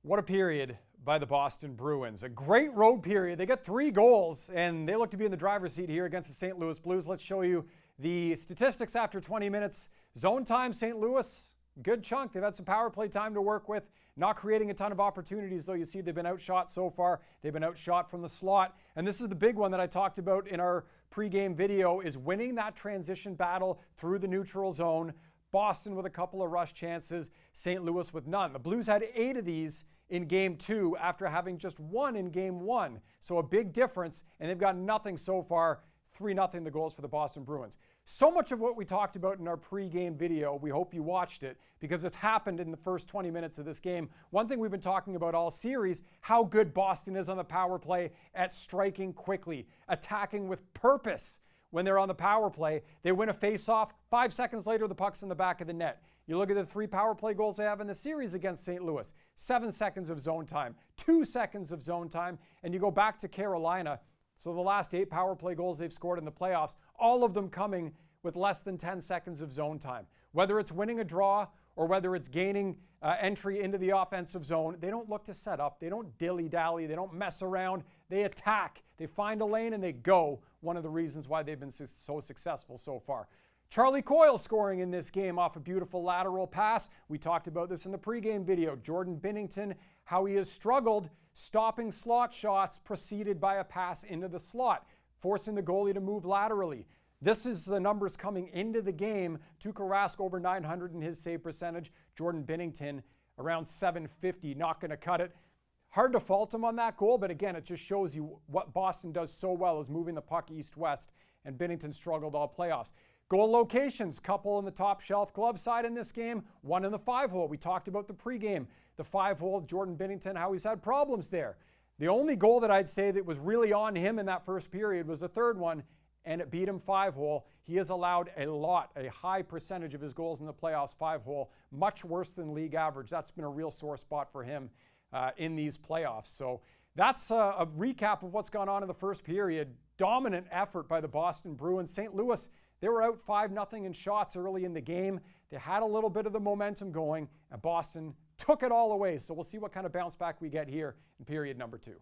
What a period by the Boston Bruins. A great road period. They got 3 goals, and they look to be in the driver's seat here against the St. Louis Blues. Let's show you the statistics after 20 minutes. Zone time, St. Louis, good chunk. They've had some power play time to work with, not creating a ton of opportunities, though. You see they've been outshot so far. They've been outshot from the slot. And this is the big one that I talked about in our pregame video, is winning that transition battle through the neutral zone. Boston with a couple of rush chances, St. Louis with none. The Blues had 8 of these in Game 2 after having just 1 in Game 1. So a big difference, and they've got nothing so far. 3-0 the goals for the Boston Bruins. So much of what we talked about in our pregame video, we hope you watched it, because it's happened in the first 20 minutes of this game. One thing we've been talking about all series, how good Boston is on the power play at striking quickly, attacking with purpose. When they're on the power play, they win a face-off. 5 seconds later, the puck's in the back of the net. You look at the 3 power play goals they have in the series against St. Louis. 7 seconds of zone time, 2 seconds of zone time, and you go back to Carolina. So the last 8 power play goals they've scored in the playoffs, all of them coming with less than 10 seconds of zone time. Whether it's winning a draw or whether it's gaining entry into the offensive zone, they don't look to set up. They don't dilly-dally. They don't mess around. They attack. They find a lane and they go. One of the reasons why they've been so successful so far. Charlie Coyle scoring in this game off a beautiful lateral pass. We talked about this in the pregame video. Jordan Binnington, how he has struggled stopping slot shots preceded by a pass into the slot, forcing the goalie to move laterally. This is the numbers coming into the game. Tuukka Rask over 900 in his save percentage. Jordan Binnington around 750, not going to cut it. Hard to fault him on that goal, but again, it just shows you what Boston does so well is moving the puck east-west, and Binnington struggled all playoffs. Goal locations, couple in the top shelf glove side in this game, 1 in the 5-hole. We talked about the pregame. The 5-hole, Jordan Binnington, how he's had problems there. The only goal that I'd say that was really on him in that first period was the 3rd one, and it beat him 5-hole. He has allowed a high percentage of his goals in the playoffs 5-hole, much worse than league average. That's been a real sore spot for him in these playoffs. So that's a recap of what's gone on in the first period. Dominant effort by the Boston Bruins. St. Louis, they were out 5-0 in shots early in the game. They had a little bit of the momentum going, and Boston took it all away. So we'll see what kind of bounce back we get here in period number 2.